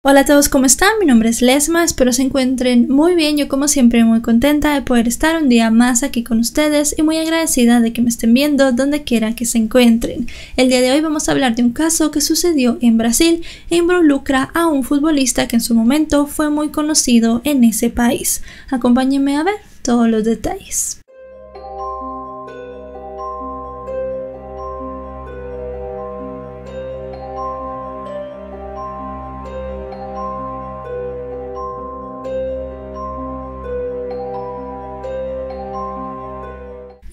Hola a todos, ¿cómo están? Mi nombre es Lesma, espero se encuentren muy bien. Yo como siempre muy contenta de poder estar un día más aquí con ustedes y muy agradecida de que me estén viendo donde quiera que se encuentren. El día de hoy vamos a hablar de un caso que sucedió en Brasil e involucra a un futbolista que en su momento fue muy conocido en ese país. Acompáñenme a ver todos los detalles.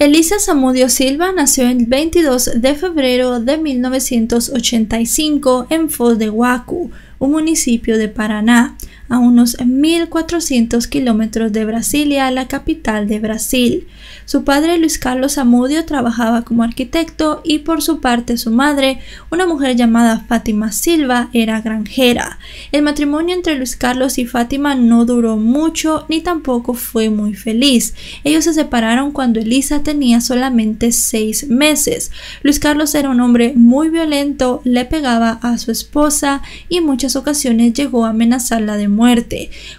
Elisa Samudio Silva nació el 22 de febrero de 1985 en Foz do Iguaçu, un municipio de Paraná, a unos 1400 kilómetros de Brasilia, la capital de Brasil. Su padre, Luis Carlos Samudio, trabajaba como arquitecto y por su parte su madre, una mujer llamada Fátima Silva, era granjera. El matrimonio entre Luis Carlos y Fátima no duró mucho ni tampoco fue muy feliz. Ellos se separaron cuando Elisa tenía solamente 6 meses. Luis Carlos era un hombre muy violento, le pegaba a su esposa y en muchas ocasiones llegó a amenazarla de muerte.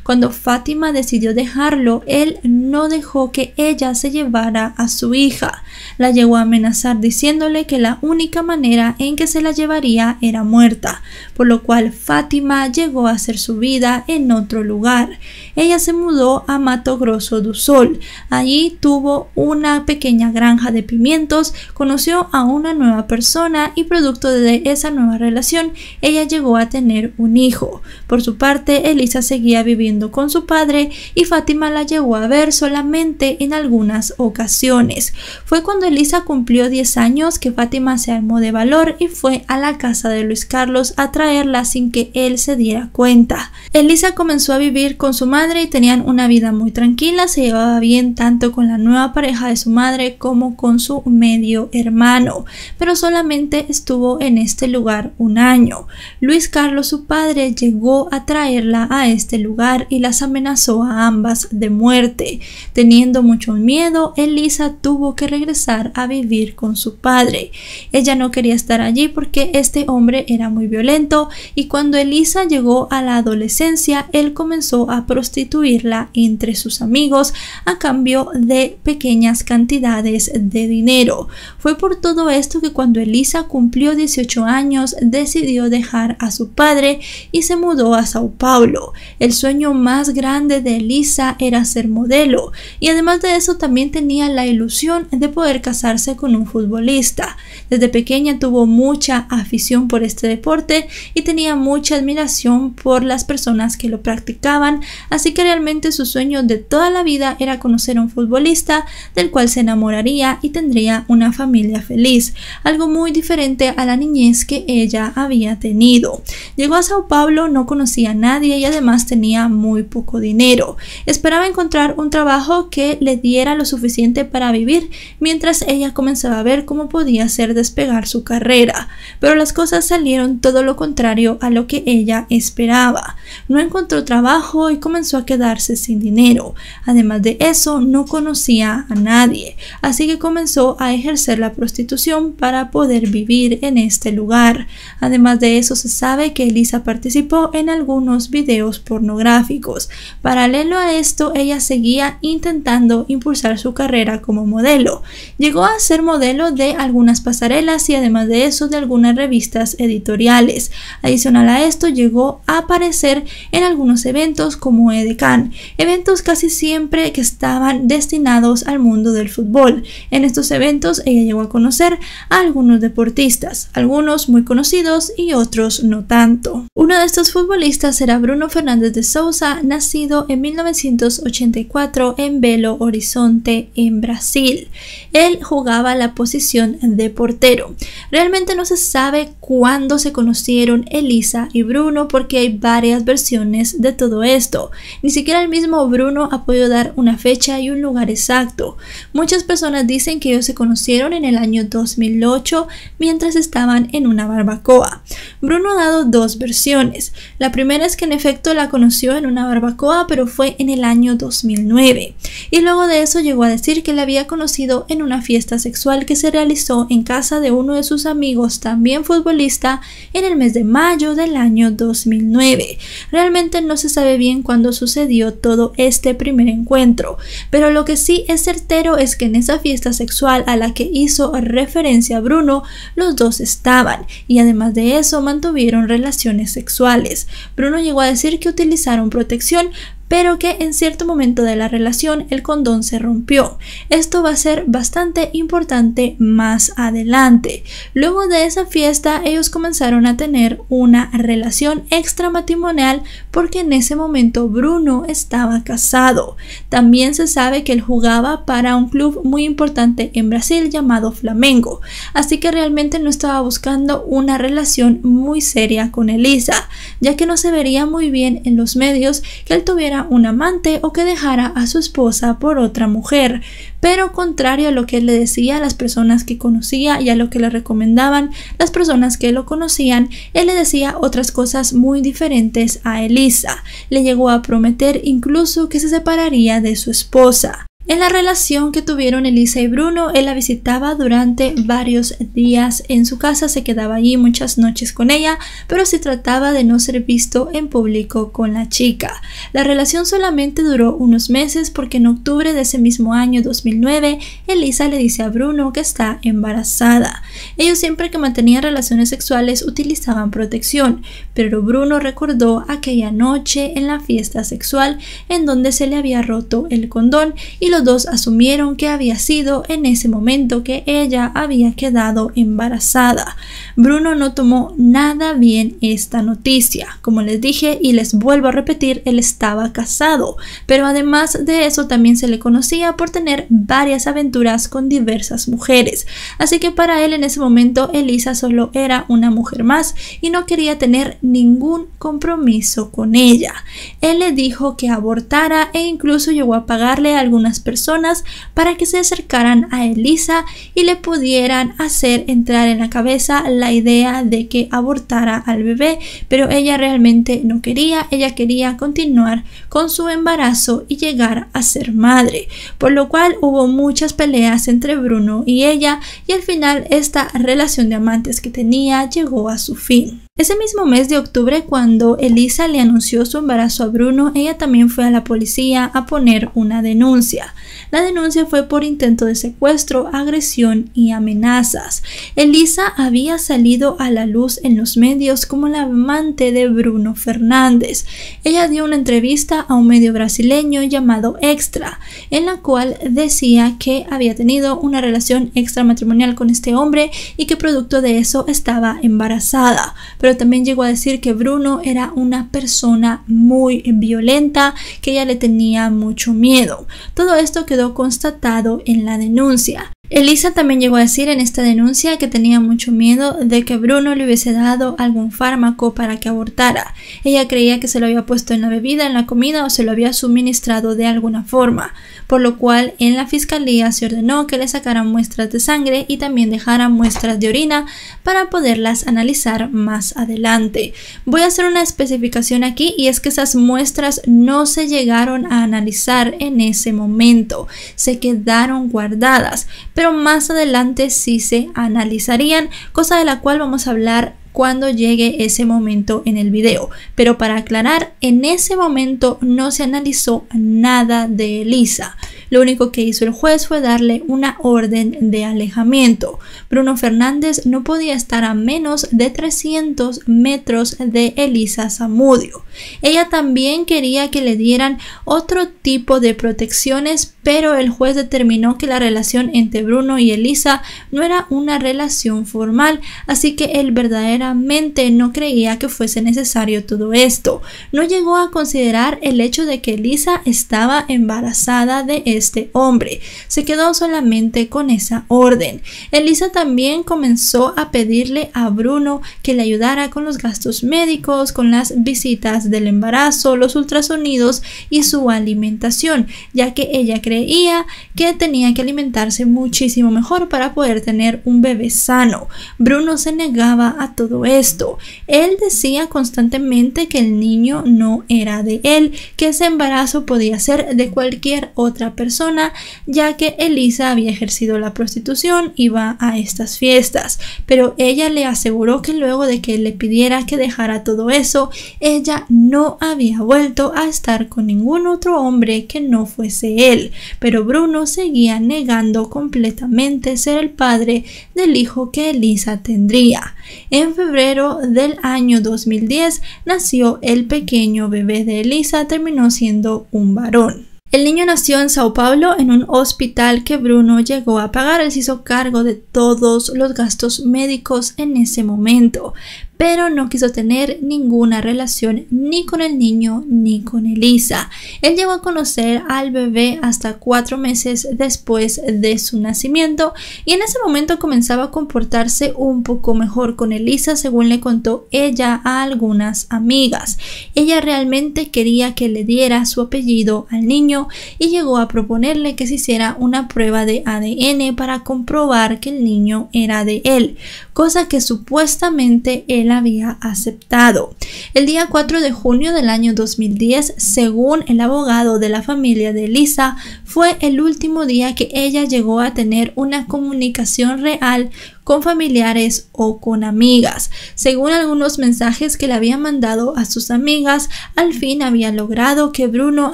Cuando Fátima decidió dejarlo, él no dejó que ella se llevara a su hija. La llegó a amenazar diciéndole que la única manera en que se la llevaría era muerta, por lo cual Fátima llegó a hacer su vida en otro lugar. Ella se mudó a Mato Grosso do Sul. Allí tuvo una pequeña granja de pimientos, conoció a una nueva persona y producto de esa nueva relación, ella llegó a tener un hijo. Por su parte, Elisa seguía viviendo con su padre y Fátima la llegó a ver solamente en algunas ocasiones. Fue cuando Elisa cumplió 10 años que Fátima se armó de valor y fue a la casa de Luis Carlos a traerla sin que él se diera cuenta. Elisa comenzó a vivir con su madre y tenían una vida muy tranquila, se llevaba bien tanto con la nueva pareja de su madre como con su medio hermano, pero solamente estuvo en este lugar un año. Luis Carlos, su padre, llegó a traerla a este lugar y las amenazó a ambas de muerte. Teniendo mucho miedo, Elisa tuvo que regresar a vivir con su padre. Ella no quería estar allí porque este hombre era muy violento y cuando Elisa llegó a la adolescencia, él comenzó a prostituirla entre sus amigos a cambio de pequeñas cantidades de dinero. Fue por todo esto que cuando Elisa cumplió 18 años decidió dejar a su padre y se mudó a Sao Paulo. El sueño más grande de Elisa era ser modelo y además de eso también tenía la ilusión de poder casarse con un futbolista. Desde pequeña tuvo mucha afición por este deporte y tenía mucha admiración por las personas que lo practicaban, así que realmente su sueño de toda la vida era conocer a un futbolista del cual se enamoraría y tendría una familia feliz, algo muy diferente a la niñez que ella había tenido. Llegó a Sao Paulo, no conocía a nadie y además tenía muy poco dinero. Esperaba encontrar un trabajo que le diera lo suficiente para vivir mientras ella comenzaba a ver cómo podía hacer despegar su carrera, pero las cosas salieron todo lo contrario a lo que ella esperaba. No encontró trabajo y comenzó a quedarse sin dinero. Además de eso, no conocía a nadie, así que comenzó a ejercer la prostitución para poder vivir en este lugar. Además de eso, se sabe que Elisa participó en algunos videos pornográficos. Paralelo a esto, ella seguía intentando impulsar su carrera como modelo. Llegó a ser modelo de algunas pasarelas y además de eso de algunas revistas editoriales. Adicional a esto, llegó a aparecer en algunos eventos como Edecán, eventos casi siempre que estaban destinados al mundo del fútbol. En estos eventos ella llegó a conocer a algunos deportistas, algunos muy conocidos y otros no tanto. Uno de estos futbolistas era Bruno Fernandes de Souza, nacido en 1984 en Belo Horizonte, en Brasil. Él jugaba la posición de portero. Realmente no se sabe cuándo se conocieron Elisa y Bruno porque hay varias versiones de todo esto. Ni siquiera el mismo Bruno ha podido dar una fecha y un lugar exacto. Muchas personas dicen que ellos se conocieron en el año 2008 mientras estaban en una barbacoa. Bruno ha dado dos versiones. La primera es que en efecto cierto, la conoció en una barbacoa, pero fue en el año 2009. Y luego de eso llegó a decir que la había conocido en una fiesta sexual que se realizó en casa de uno de sus amigos, también futbolista, en el mes de mayo del año 2009. Realmente no se sabe bien cuándo sucedió todo este primer encuentro, pero lo que sí es certero es que en esa fiesta sexual a la que hizo referencia Bruno, los dos estaban, y además de eso mantuvieron relaciones sexuales. Bruno llegó a decir que utilizaron protección, pero que en cierto momento de la relación el condón se rompió. Esto va a ser bastante importante más adelante. Luego de esa fiesta ellos comenzaron a tener una relación extramatrimonial porque en ese momento Bruno estaba casado. También se sabe que él jugaba para un club muy importante en Brasil llamado Flamengo, así que realmente no estaba buscando una relación muy seria con Elisa, ya que no se vería muy bien en los medios que él tuviera un amante o que dejara a su esposa por otra mujer. Pero contrario a lo que él le decía a las personas que conocía y a lo que le recomendaban las personas que lo conocían, él le decía otras cosas muy diferentes a Elisa. Le llegó a prometer incluso que se separaría de su esposa. En la relación que tuvieron Elisa y Bruno, él la visitaba durante varios días en su casa, se quedaba allí muchas noches con ella, pero se trataba de no ser visto en público con la chica. La relación solamente duró unos meses porque en octubre de ese mismo año 2009, Elisa le dice a Bruno que está embarazada. Ellos siempre que mantenían relaciones sexuales utilizaban protección, pero Bruno recordó aquella noche en la fiesta sexual en donde se le había roto el condón y los dos asumieron que había sido en ese momento que ella había quedado embarazada. Bruno no tomó nada bien esta noticia. Como les dije y les vuelvo a repetir, él estaba casado, pero además de eso también se le conocía por tener varias aventuras con diversas mujeres. Así que para él en ese momento Elisa solo era una mujer más y no quería tener ningún compromiso con ella. Él le dijo que abortara e incluso llegó a pagarle a algunas personas para que se acercaran a Elisa y le pudieran hacer entrar en la cabeza la idea de que abortara al bebé, pero ella realmente no quería. Ella quería continuar con su embarazo y llegar a ser madre, por lo cual hubo muchas peleas entre Bruno y ella, y al final esta relación de amantes que tenía llegó a su fin. Ese mismo mes de octubre, cuando Elisa le anunció su embarazo a Bruno, ella también fue a la policía a poner una denuncia. La denuncia fue por intento de secuestro, agresión y amenazas. Elisa había salido a la luz en los medios como la amante de Bruno Fernández. Ella dio una entrevista a un medio brasileño llamado Extra, en la cual decía que había tenido una relación extramatrimonial con este hombre y que producto de eso estaba embarazada. Pero también llegó a decir que Bruno era una persona muy violenta, que ella le tenía mucho miedo. Todo esto quedó constatado en la denuncia. Elisa también llegó a decir en esta denuncia que tenía mucho miedo de que Bruno le hubiese dado algún fármaco para que abortara. Ella creía que se lo había puesto en la bebida, en la comida o se lo había suministrado de alguna forma, por lo cual en la fiscalía se ordenó que le sacaran muestras de sangre y también dejaran muestras de orina para poderlas analizar más adelante. Voy a hacer una especificación aquí, y es que esas muestras no se llegaron a analizar en ese momento, se quedaron guardadas, pero más adelante sí se analizarían, cosa de la cual vamos a hablar cuando llegue ese momento en el video. Pero para aclarar, en ese momento no se analizó nada de Elisa. Lo único que hizo el juez fue darle una orden de alejamiento. Bruno Fernández no podía estar a menos de 300 metros de Elisa Zamudio. Ella también quería que le dieran otro tipo de protecciones, pero el juez determinó que la relación entre Bruno y Elisa no era una relación formal, así que él verdaderamente no creía que fuese necesario todo esto. No llegó a considerar el hecho de que Elisa estaba embarazada de este hombre. Se quedó solamente con esa orden. Elisa también comenzó a pedirle a Bruno que le ayudara con los gastos médicos, con las visitas del embarazo, los ultrasonidos y su alimentación, ya que ella creía que tenía que alimentarse muchísimo mejor para poder tener un bebé sano. Bruno se negaba a todo esto. Él decía constantemente que el niño no era de él, que ese embarazo podía ser de cualquier otra persona, ya que Elisa había ejercido la prostitución, iba a estas fiestas, pero ella le aseguró que luego de que él le pidiera que dejara todo eso, ella no había vuelto a estar con ningún otro hombre que no fuese él, pero Bruno seguía negando completamente ser el padre del hijo que Elisa tendría. En febrero del año 2010 nació el pequeño bebé de Elisa, terminó siendo un varón. El niño nació en Sao Paulo en un hospital que Bruno llegó a pagar. Él se hizo cargo de todos los gastos médicos en ese momento, pero no quiso tener ninguna relación ni con el niño ni con Elisa. Él llegó a conocer al bebé hasta 4 meses después de su nacimiento y en ese momento comenzaba a comportarse un poco mejor con Elisa, según le contó ella a algunas amigas. Ella realmente quería que le diera su apellido al niño y llegó a proponerle que se hiciera una prueba de ADN para comprobar que el niño era de él, cosa que supuestamente él había aceptado. El día 4 de junio del año 2010, según el abogado de la familia de Elisa, fue el último día que ella llegó a tener una comunicación real con familiares o con amigas. Según algunos mensajes que le había mandado a sus amigas, al fin había logrado que Bruno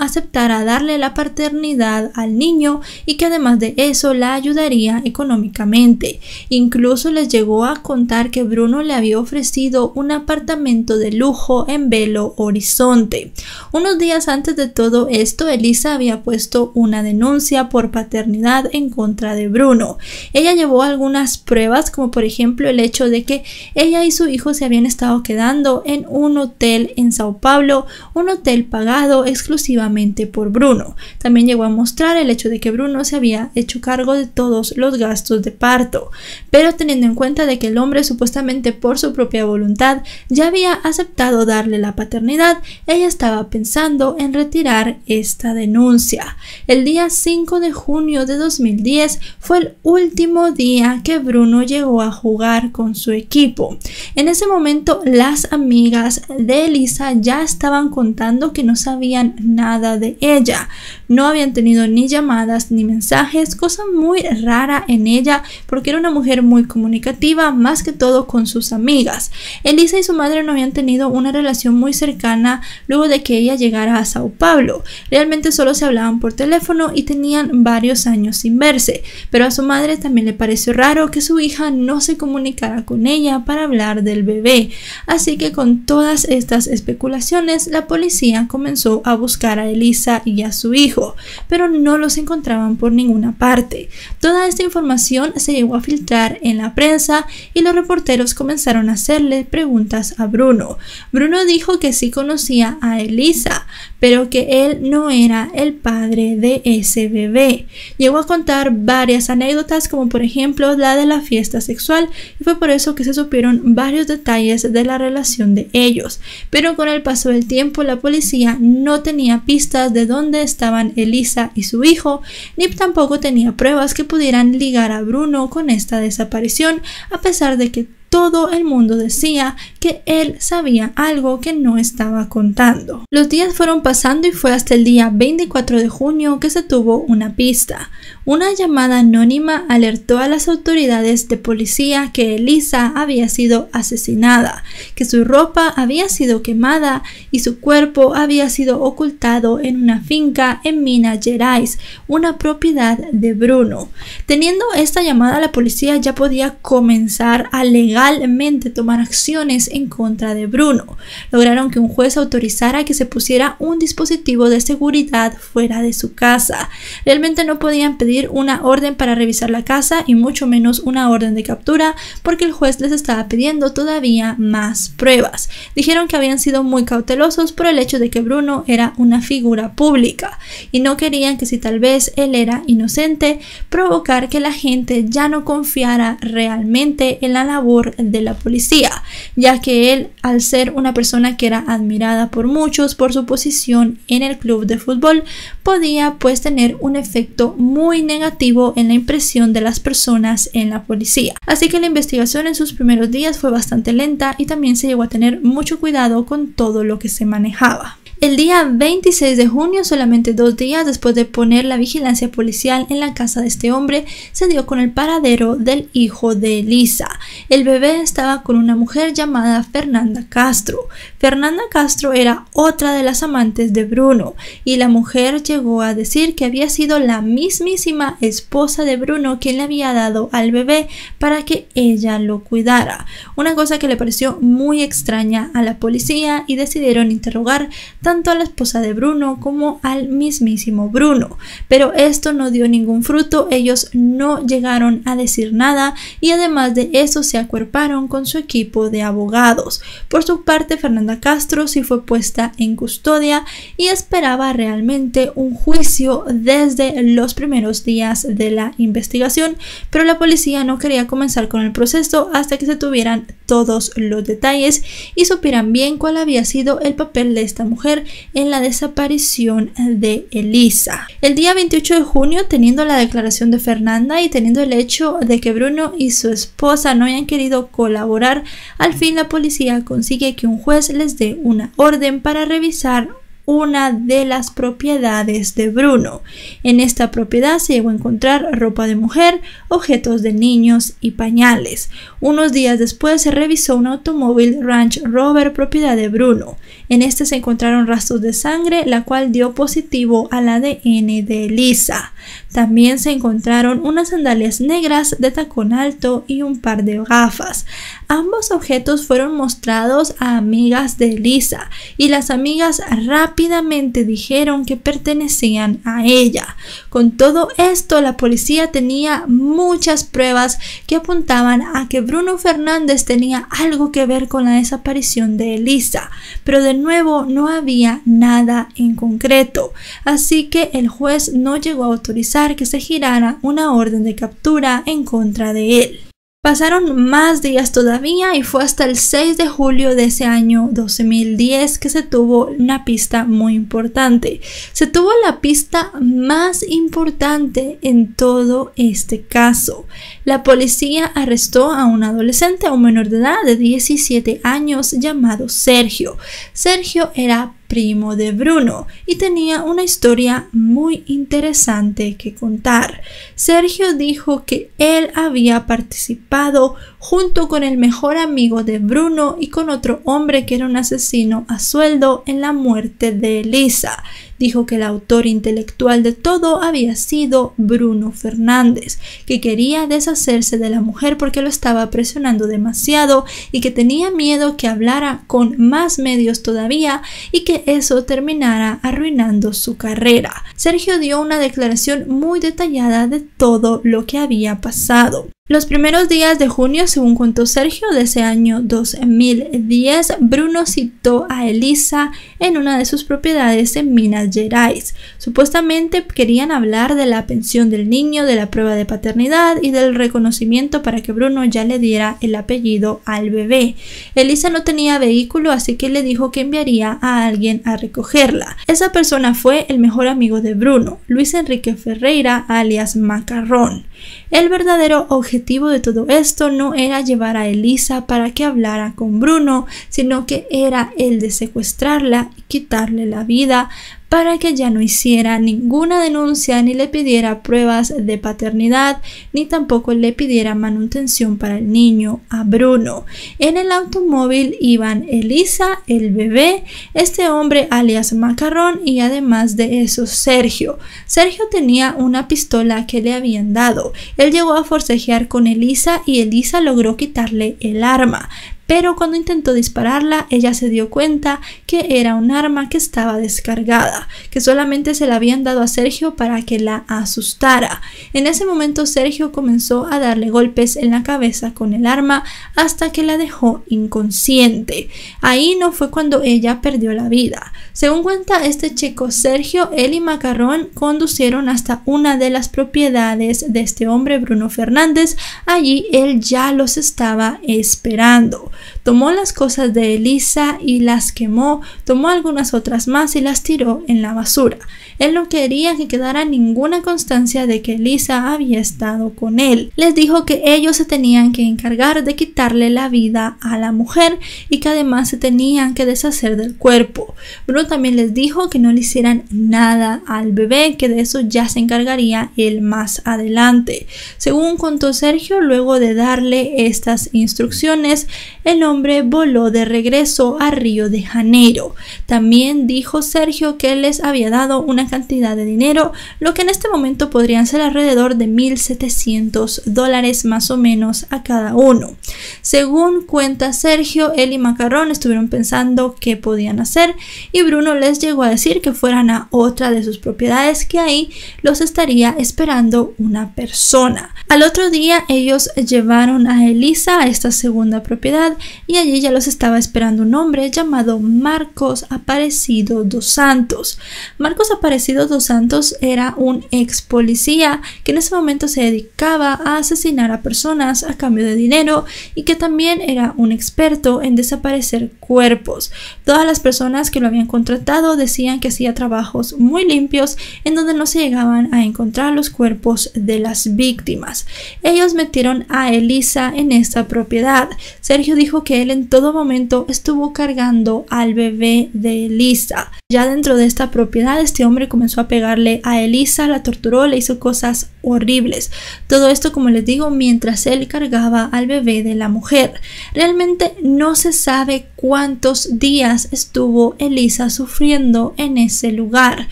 aceptara darle la paternidad al niño y que además de eso la ayudaría económicamente. Incluso les llegó a contar que Bruno le había ofrecido un apartamento de lujo en Belo Horizonte. Unos días antes de todo esto, Elisa había puesto una denuncia por paternidad en contra de Bruno. Ella llevó algunas pruebas, como por ejemplo el hecho de que ella y su hijo se habían estado quedando en un hotel en Sao Paulo, un hotel pagado exclusivamente por Bruno. También llegó a mostrar el hecho de que Bruno se había hecho cargo de todos los gastos de parto, pero teniendo en cuenta de que el hombre supuestamente por su propia voluntad ya había aceptado darle la paternidad, ella estaba pensando en retirar esta denuncia. El día 5 de junio de 2010 fue el último día que Bruno llegó a jugar con su equipo. En ese momento las amigas de Elisa ya estaban contando que no sabían nada de ella, no habían tenido ni llamadas ni mensajes, cosa muy rara en ella porque era una mujer muy comunicativa, más que todo con sus amigas. Elisa y su madre no habían tenido una relación muy cercana luego de que ella llegara a Sao Paulo. Realmente solo se hablaban por teléfono y tenían varios años sin verse, pero a su madre también le pareció raro que su hija no se comunicara con ella para hablar del bebé. Así que con todas estas especulaciones, la policía comenzó a buscar a Elisa y a su hijo, pero no los encontraban por ninguna parte. Toda esta información se llegó a filtrar en la prensa y los reporteros comenzaron a hacerle preguntas a Bruno. Bruno dijo que sí conocía a Elisa, pero que él no era el padre de ese bebé. Llegó a contar varias anécdotas, como por ejemplo la de la fiesta sexual, y fue por eso que se supieron varios detalles de la relación de ellos. Pero con el paso del tiempo, la policía no tenía pistas de dónde estaban Elisa y su hijo, ni tampoco tenía pruebas que pudieran ligar a Bruno con esta desaparición, a pesar de que todo el mundo decía que él sabía algo que no estaba contando. Los días fueron pasando y fue hasta el día 24 de junio que se tuvo una pista. Una llamada anónima alertó a las autoridades de policía que Elisa había sido asesinada, que su ropa había sido quemada y su cuerpo había sido ocultado en una finca en Minas Gerais, una propiedad de Bruno. Teniendo esta llamada, la policía ya podía comenzar a alegar legalmente tomar acciones en contra de Bruno. Lograron que un juez autorizara que se pusiera un dispositivo de seguridad fuera de su casa. Realmente no podían pedir una orden para revisar la casa y mucho menos una orden de captura porque el juez les estaba pidiendo todavía más pruebas. Dijeron que habían sido muy cautelosos por el hecho de que Bruno era una figura pública y no querían que si tal vez él era inocente, provocar que la gente ya no confiara realmente en la labor de la policía, ya que él, al ser una persona que era admirada por muchos por su posición en el club de fútbol, podía pues tener un efecto muy negativo en la impresión de las personas en la policía. Así que la investigación en sus primeros días fue bastante lenta y también se llegó a tener mucho cuidado con todo lo que se manejaba. El día 26 de junio, solamente 2 días después de poner la vigilancia policial en la casa de este hombre, se dio con el paradero del hijo de Elisa. El bebé estaba con una mujer llamada Fernanda Castro. Fernanda Castro era otra de las amantes de Bruno y la mujer llegó a decir que había sido la mismísima esposa de Bruno quien le había dado al bebé para que ella lo cuidara. Una cosa que le pareció muy extraña a la policía y decidieron interrogar tanto a la esposa de Bruno como al mismísimo Bruno, pero esto no dio ningún fruto. Ellos no llegaron a decir nada y además de eso se acuerparon con su equipo de abogados. Por su parte, Fernanda Castro sí fue puesta en custodia y esperaba realmente un juicio desde los primeros días de la investigación, pero la policía no quería comenzar con el proceso hasta que se tuvieran todos los detalles y supieran bien cuál había sido el papel de esta mujer en la desaparición de Elisa. El día 28 de junio, teniendo la declaración de Fernanda y teniendo el hecho de que Bruno y su esposa no hayan querido colaborar, al fin la policía consigue que un juez les dé una orden para revisar una de las propiedades de Bruno. En esta propiedad se llegó a encontrar ropa de mujer, objetos de niños y pañales. Unos días después se revisó un automóvil Range Rover propiedad de Bruno. En este se encontraron rastros de sangre, la cual dio positivo al ADN de Elisa. También se encontraron unas sandalias negras de tacón alto y un par de gafas. Ambos objetos fueron mostrados a amigas de Elisa y las amigas rápidamente dijeron que pertenecían a ella. Con todo esto, la policía tenía muchas pruebas que apuntaban a que Bruno Fernández tenía algo que ver con la desaparición de Elisa, pero de nuevo no había nada en concreto, así que el juez no llegó a autorizar que se girara una orden de captura en contra de él. Pasaron más días todavía y fue hasta el 6 de julio de ese año 2010 que se tuvo una pista muy importante. Se tuvo la pista más importante en todo este caso. La policía arrestó a un adolescente, a un menor de edad de 17 años llamado Sergio. Sergio era primo de Bruno y tenía una historia muy interesante que contar. Sergio dijo que él había participado junto con el mejor amigo de Bruno y con otro hombre que era un asesino a sueldo en la muerte de Elisa. Dijo que el autor intelectual de todo había sido Bruno Fernández, que quería deshacerse de la mujer porque lo estaba presionando demasiado y que tenía miedo que hablara con más medios todavía y que eso terminara arruinando su carrera. Sergio dio una declaración muy detallada de todo lo que había pasado. Los primeros días de junio, según contó Sergio, de ese año 2010, Bruno citó a Elisa en una de sus propiedades en Minas Gerais. Supuestamente querían hablar de la pensión del niño, de la prueba de paternidad y del reconocimiento para que Bruno ya le diera el apellido al bebé. Elisa no tenía vehículo, así que le dijo que enviaría a alguien a recogerla. Esa persona fue el mejor amigo de Bruno, Luis Enrique Ferreira, alias Macarrón. El verdadero objetivo de todo esto no era llevar a Elisa para que hablara con Bruno, sino que era el de secuestrarla y quitarle la vida para que ya no hiciera ninguna denuncia ni le pidiera pruebas de paternidad ni tampoco le pidiera manutención para el niño a Bruno. En el automóvil iban Elisa, el bebé, este hombre alias Macarrón y además de eso Sergio. Sergio tenía una pistola que le habían dado. Él llegó a forcejear con Elisa y Elisa logró quitarle el arma. Pero cuando intentó dispararla, ella se dio cuenta que era un arma que estaba descargada, que solamente se la habían dado a Sergio para que la asustara. En ese momento Sergio comenzó a darle golpes en la cabeza con el arma hasta que la dejó inconsciente. Ahí no fue cuando ella perdió la vida. Según cuenta este chico Sergio, él y Macarrón conducieron hasta una de las propiedades de este hombre Bruno Fernández. Allí él ya los estaba esperando. Tomó las cosas de Elisa y las quemó, tomó algunas otras más y las tiró en la basura. Él no quería que quedara ninguna constancia de que Elisa había estado con él. Les dijo que ellos se tenían que encargar de quitarle la vida a la mujer y que además se tenían que deshacer del cuerpo. Bruno también les dijo que no le hicieran nada al bebé, que de eso ya se encargaría él más adelante. Según contó Sergio, luego de darle estas instrucciones, el hombre voló de regreso a Río de Janeiro. También dijo Sergio que les había dado una cantidad de dinero, lo que en este momento podrían ser alrededor de $1,700 más o menos a cada uno. Según cuenta Sergio, él y Macarrón estuvieron pensando qué podían hacer y Bruno les llegó a decir que fueran a otra de sus propiedades, que ahí los estaría esperando una persona. Al otro día ellos llevaron a Elisa a esta segunda propiedad y allí ya los estaba esperando un hombre llamado Marcos Aparecido dos Santos. Marcos Aparecido dos Santos era un ex policía que en ese momento se dedicaba a asesinar a personas a cambio de dinero y que también era un experto en desaparecer cuerpos. Todas las personas que lo habían contratado decían que hacía trabajos muy limpios en donde no se llegaban a encontrar los cuerpos de las víctimas. Ellos metieron a Elisa en esta propiedad. Sergio dijo que él en todo momento estuvo cargando al bebé de Elisa. Ya dentro de esta propiedad, este hombre comenzó a pegarle a Elisa, la torturó, le hizo cosas horribles. Todo esto, como les digo, mientras él cargaba al bebé de la mujer. Realmente no se sabe cuántos días estuvo Elisa sufriendo en ese lugar.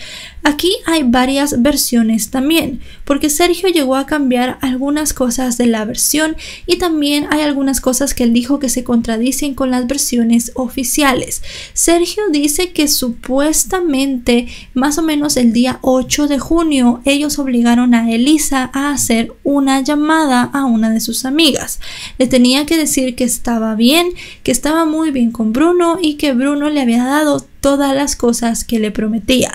Aquí hay varias versiones también, porque Sergio llegó a cambiar algunas cosas de la versión y también hay algunas cosas que él dijo que se contradicen con las versiones oficiales. Sergio dice que supuestamente más o menos el día 8 de junio ellos obligaron a Elisa a hacer una llamada a una de sus amigas. Le tenía que decir que estaba bien, que estaba muy bien con Bruno y que Bruno le había dado todas las cosas que le prometía.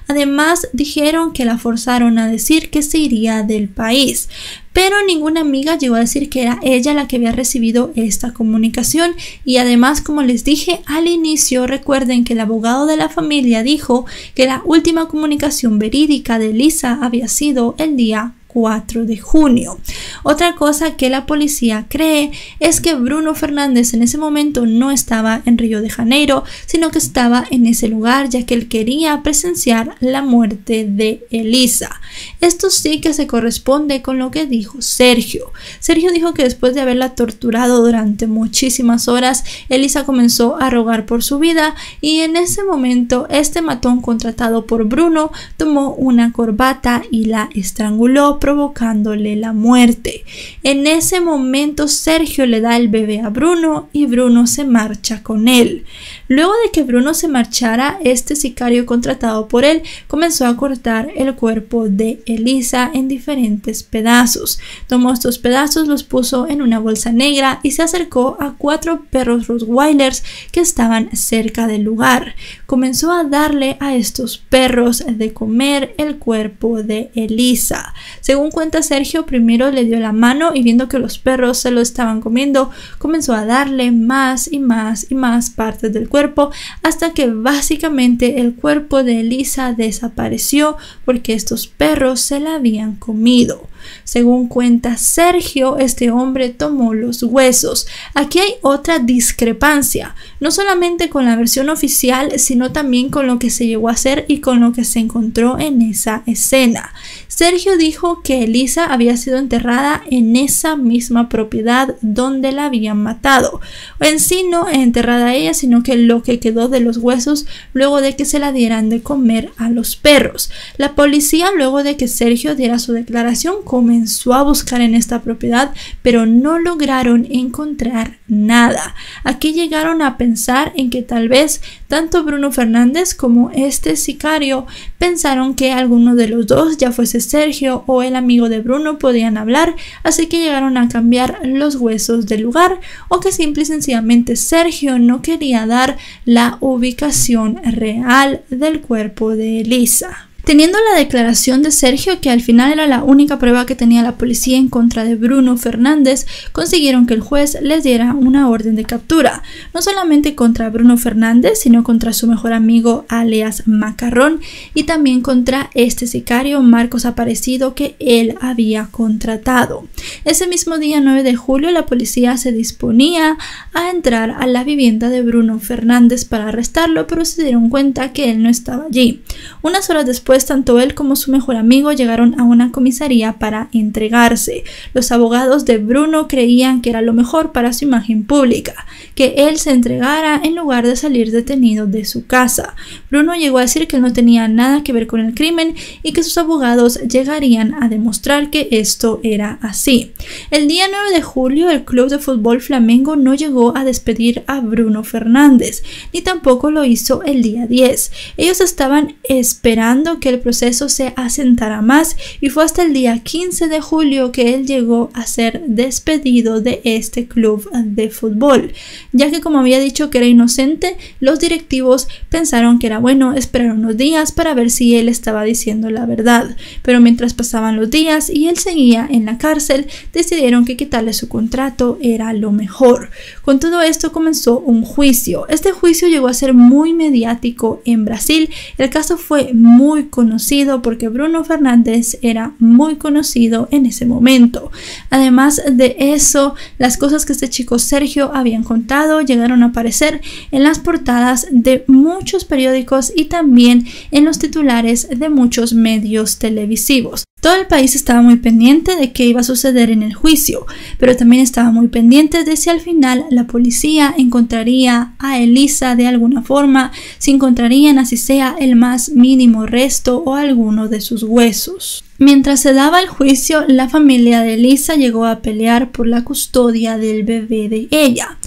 Además, dijeron que la forzaron a decir que se iría del país, pero ninguna amiga llegó a decir que era ella la que había recibido esta comunicación. Y además, como les dije al inicio, recuerden que el abogado de la familia dijo que la última comunicación verídica de Elisa había sido el día 4 de junio. Otra cosa que la policía cree es que Bruno Fernández en ese momento no estaba en Río de Janeiro, sino que estaba en ese lugar ya que él quería presenciar la muerte de Elisa. Esto sí que se corresponde con lo que dijo Sergio. Sergio dijo que después de haberla torturado durante muchísimas horas, Elisa comenzó a rogar por su vida y en ese momento este matón contratado por Bruno tomó una corbata y la estranguló, provocándole la muerte. En ese momento Sergio le da el bebé a Bruno y Bruno se marcha con él. Luego de que Bruno se marchara, este sicario contratado por él comenzó a cortar el cuerpo de Elisa en diferentes pedazos. Tomó estos pedazos, los puso en una bolsa negra y se acercó a 4 perros rottweilers que estaban cerca del lugar. Comenzó a darle a estos perros de comer el cuerpo de Elisa. Según cuenta Sergio, primero le dio la mano y viendo que los perros se lo estaban comiendo, comenzó a darle más y más y más partes del cuerpo hasta que básicamente el cuerpo de Elisa desapareció porque estos perros se la habían comido. Según cuenta Sergio, este hombre tomó los huesos. Aquí hay otra discrepancia, no solamente con la versión oficial, sino también con lo que se llegó a hacer y con lo que se encontró en esa escena. Sergio dijo que Elisa había sido enterrada en esa misma propiedad donde la habían matado. En sí no enterrada ella, sino que lo que quedó de los huesos luego de que se la dieran de comer a los perros. La policía, luego de que Sergio diera su declaración, comenzó a buscar en esta propiedad, pero no lograron encontrar nada. Aquí llegaron a pensar en que tal vez tanto Bruno Fernández como este sicario pensaron que alguno de los dos, ya fuese Sergio o el amigo de Bruno, podían hablar, así que llegaron a cambiar los huesos del lugar, o que simple y sencillamente Sergio no quería dar la ubicación real del cuerpo de Elisa. Teniendo la declaración de Sergio, que al final era la única prueba que tenía la policía en contra de Bruno Fernández, consiguieron que el juez les diera una orden de captura, no solamente contra Bruno Fernández, sino contra su mejor amigo alias Macarrón, y también contra este sicario Marcos Aparecido que él había contratado. Ese mismo día 9 de julio la policía se disponía a entrar a la vivienda de Bruno Fernández para arrestarlo, pero se dieron cuenta que él no estaba allí. Unas horas después, tanto él como su mejor amigo llegaron a una comisaría para entregarse. Los abogados de Bruno creían que era lo mejor para su imagen pública, que él se entregara en lugar de salir detenido de su casa. Bruno llegó a decir que no tenía nada que ver con el crimen y que sus abogados llegarían a demostrar que esto era así. El día 9 de julio el Club de Fútbol Flamengo no llegó a despedir a Bruno Fernández, ni tampoco lo hizo el día 10. Ellos estaban esperando que el proceso se asentara más, y fue hasta el día 15 de julio que él llegó a ser despedido de este club de fútbol, ya que, como había dicho que era inocente, los directivos pensaron que era bueno esperar unos días para ver si él estaba diciendo la verdad. Pero mientras pasaban los días y él seguía en la cárcel, decidieron que quitarle su contrato era lo mejor. Con todo esto comenzó un juicio. Este juicio llegó a ser muy mediático en Brasil. El caso fue muy conocido porque Bruno Fernández era muy conocido en ese momento. Además de eso, las cosas que este chico Sergio habían contado llegaron a aparecer en las portadas de muchos periódicos y también en los titulares de muchos medios televisivos. Todo el país estaba muy pendiente de qué iba a suceder en el juicio, pero también estaba muy pendiente de si al final la policía encontraría a Elisa de alguna forma, si encontrarían así sea el más mínimo resto o alguno de sus huesos. Mientras se daba el juicio, la familia de Elisa llegó a pelear por la custodia del bebé de ella.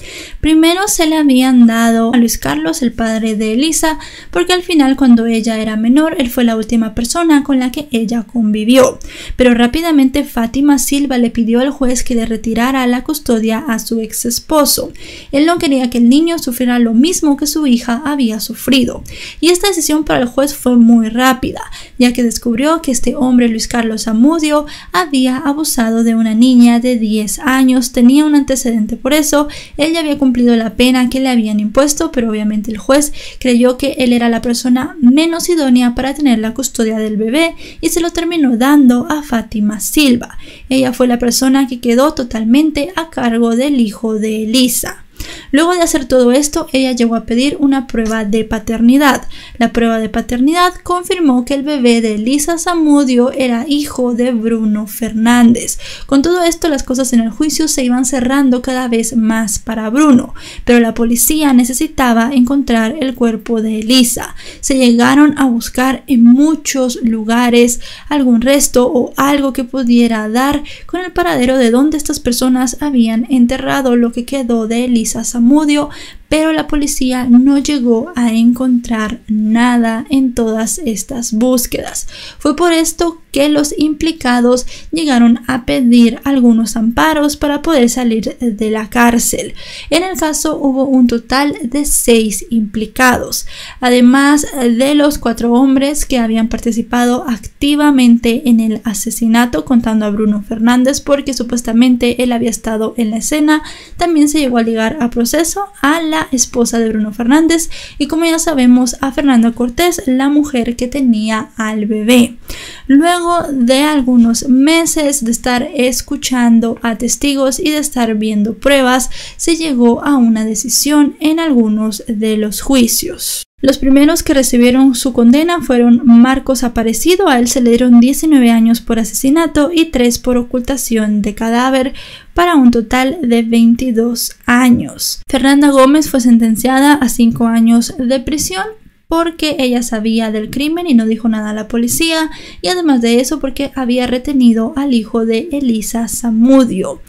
Primero se le habían dado a Luis Carlos, el padre de Elisa, porque al final, cuando ella era menor, él fue la última persona con la que ella convivió. Pero rápidamente Fátima Silva le pidió al juez que le retirara la custodia a su ex esposo. Él no quería que el niño sufriera lo mismo que su hija había sufrido. Y esta decisión para el juez fue muy rápida, ya que descubrió que este hombre, Luis Carlos Zamudio, había abusado de una niña de 10 años, tenía un antecedente por eso, él ya había cumplido la pena que le habían impuesto, pero obviamente el juez creyó que él era la persona menos idónea para tener la custodia del bebé y se lo terminó dando a Fátima Silva. Ella fue la persona que quedó totalmente a cargo del hijo de Elisa. Luego de hacer todo esto, ella llegó a pedir una prueba de paternidad. La prueba de paternidad confirmó que el bebé de Elisa Zamudio era hijo de Bruno Fernández. Con todo esto, las cosas en el juicio se iban cerrando cada vez más para Bruno, pero la policía necesitaba encontrar el cuerpo de Elisa. Se llegaron a buscar en muchos lugares algún resto o algo que pudiera dar con el paradero de donde estas personas habían enterrado lo que quedó de Elisa Zamudio, pero la policía no llegó a encontrar nada en todas estas búsquedas. Fue por esto que los implicados llegaron a pedir algunos amparos para poder salir de la cárcel. En el caso hubo un total de 6 implicados, además de los 4 hombres que habían participado activamente en el asesinato, contando a Bruno Fernández porque supuestamente él había estado en la escena. También se llegó a ligar a proceso a la esposa de Bruno Fernández y, como ya sabemos, a Fernanda Cortés, la mujer que tenía al bebé. Luego de algunos meses de estar escuchando a testigos y de estar viendo pruebas, se llegó a una decisión en algunos de los juicios. Los primeros que recibieron su condena fueron Marcos Aparecido. A él se le dieron 19 años por asesinato y 3 por ocultación de cadáver, para un total de 22 años. Fernanda Gómez fue sentenciada a 5 años de prisión porque ella sabía del crimen y no dijo nada a la policía, y además de eso porque había retenido al hijo de Elisa Zamudio.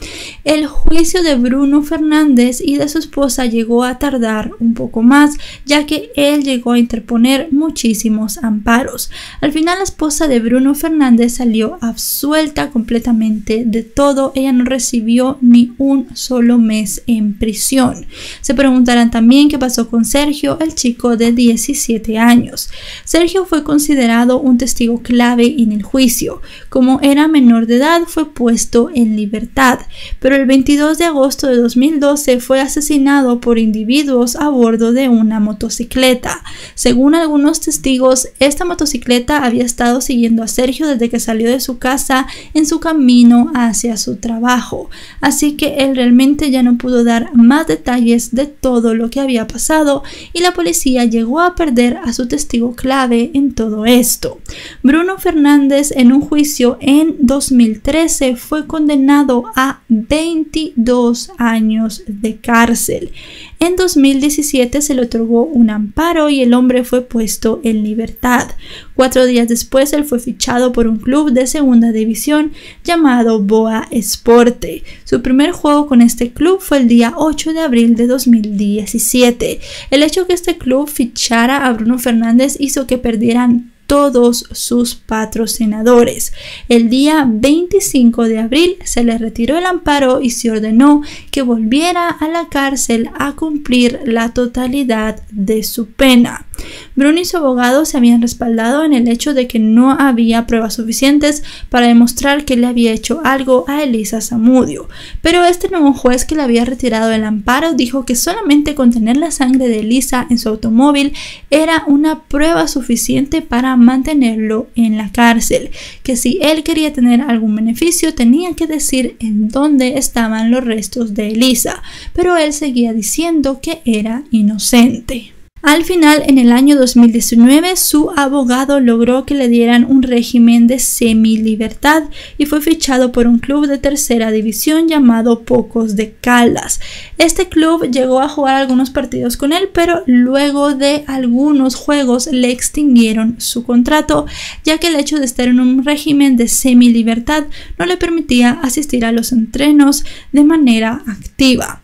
El juicio de Bruno Fernández y de su esposa llegó a tardar un poco más, ya que él llegó a interponer muchísimos amparos. Al final, la esposa de Bruno Fernández salió absuelta completamente de todo. Ella no recibió ni un solo mes en prisión. Se preguntarán también qué pasó con Sergio, el chico de 17 años. Sergio fue considerado un testigo clave en el juicio. Como era menor de edad, fue puesto en libertad, pero el 22 de agosto de 2012 fue asesinado por individuos a bordo de una motocicleta. Según algunos testigos, esta motocicleta había estado siguiendo a Sergio desde que salió de su casa en su camino hacia su trabajo, así que él realmente ya no pudo dar más detalles de todo lo que había pasado, y la policía llegó a perder a su testigo clave en todo esto. Bruno Fernández, en un juicio en 2013, fue condenado a 22 años de cárcel. En 2017 se le otorgó un amparo y el hombre fue puesto en libertad. 4 días después, él fue fichado por un club de segunda división llamado Boa Esporte. Su primer juego con este club fue el día 8 de abril de 2017. El hecho que este club fichara a Bruno Fernández hizo que perdieran todos sus patrocinadores. El día 25 de abril se le retiró el amparo y se ordenó que volviera a la cárcel a cumplir la totalidad de su pena. Bruno y su abogado se habían respaldado en el hecho de que no había pruebas suficientes para demostrar que le había hecho algo a Elisa Zamudio, pero este nuevo juez que le había retirado el amparo dijo que solamente con tener la sangre de Elisa en su automóvil era una prueba suficiente para mantenerlo en la cárcel, que si él quería tener algún beneficio tenía que decir en dónde estaban los restos de Elisa, pero él seguía diciendo que era inocente. Al final, en el año 2019, su abogado logró que le dieran un régimen de semi-libertad y fue fichado por un club de tercera división llamado Pocos de Caldas. Este club llegó a jugar algunos partidos con él, pero luego de algunos juegos le extinguieron su contrato, ya que el hecho de estar en un régimen de semi-libertad no le permitía asistir a los entrenos de manera activa.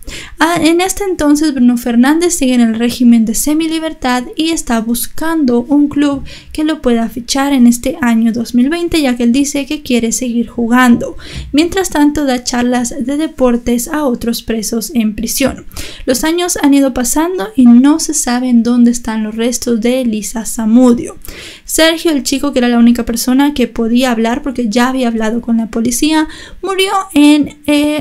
En este entonces, Bruno Fernández sigue en el régimen de semi-libertad y está buscando un club que lo pueda fichar en este año 2020, ya que él dice que quiere seguir jugando. Mientras tanto, da charlas de deportes a otros presos en prisión. Los años han ido pasando y no se sabe en dónde están los restos de Elisa Zamudio. Sergio, el chico que era la única persona que podía hablar porque ya había hablado con la policía, murió en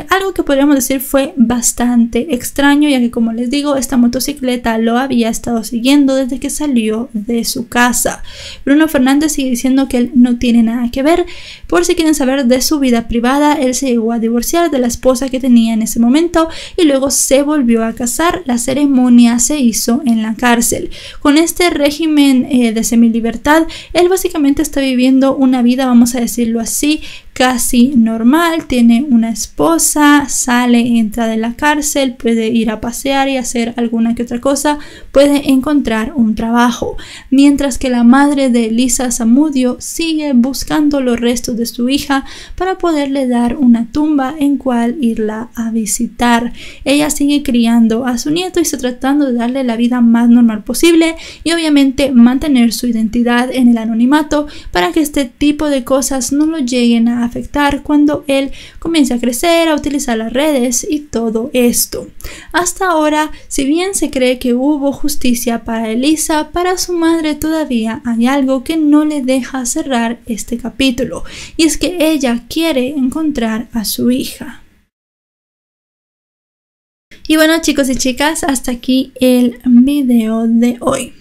algo que podríamos decir fue bastante extraño, ya que, como les digo, esta motocicleta lo había estado siguiendo desde que salió de su casa. Bruno Fernández sigue diciendo que él no tiene nada que ver. Por si quieren saber de su vida privada, él se llegó a divorciar de la esposa que tenía en ese momento y luego se volvió a casar. La ceremonia se hizo en la cárcel. Con este régimen de semilibertad, él básicamente está viviendo una vida, vamos a decirlo así, casi normal. Tiene una esposa, sale, entra de la cárcel, puede ir a pasear y hacer alguna que otra cosa, puede encontrar un trabajo, mientras que la madre de Elisa Zamudio sigue buscando los restos de su hija para poderle dar una tumba en cual irla a visitar. Ella sigue criando a su nieto y está tratando de darle la vida más normal posible y obviamente mantener su identidad en el anonimato para que este tipo de cosas no lo lleguen a afectar cuando él comience a crecer, a utilizar las redes y todo esto. Hasta ahora, si bien se cree que hubo justicia para Elisa, para su madre todavía hay algo que no le deja cerrar este capítulo, y es que ella quiere encontrar a su hija. Y bueno, chicos y chicas, hasta aquí el video de hoy.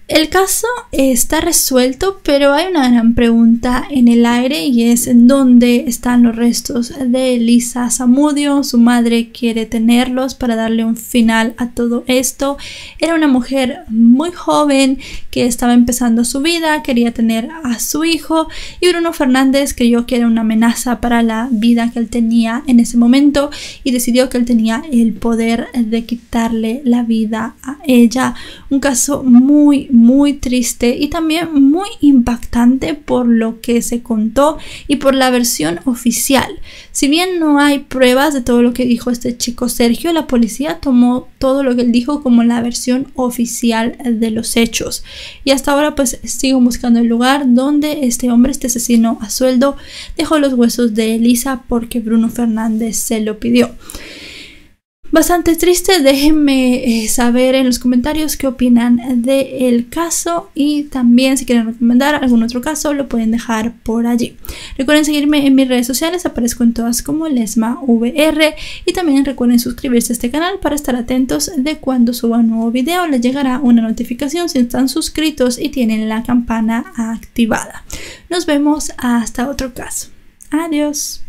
El caso está resuelto, pero hay una gran pregunta en el aire y es en dónde están los restos de Elisa Zamudio. Su madre quiere tenerlos para darle un final a todo esto. Era una mujer muy joven que estaba empezando su vida, quería tener a su hijo y Bruno Fernández creyó que era una amenaza para la vida que él tenía en ese momento y decidió que él tenía el poder de quitarle la vida a ella. Un caso muy triste y también muy impactante por lo que se contó y por la versión oficial. Si bien no hay pruebas de todo lo que dijo este chico Sergio, la policía tomó todo lo que él dijo como la versión oficial de los hechos. Y hasta ahora pues sigo buscando el lugar donde este hombre, este asesino a sueldo, dejó los huesos de Elisa porque Bruno Fernández se lo pidió. Bastante triste, déjenme saber en los comentarios qué opinan del caso y también si quieren recomendar algún otro caso lo pueden dejar por allí. Recuerden seguirme en mis redes sociales, aparezco en todas como LesmaVR y también recuerden suscribirse a este canal para estar atentos de cuando suba un nuevo video. Les llegará una notificación si están suscritos y tienen la campana activada. Nos vemos hasta otro caso. Adiós.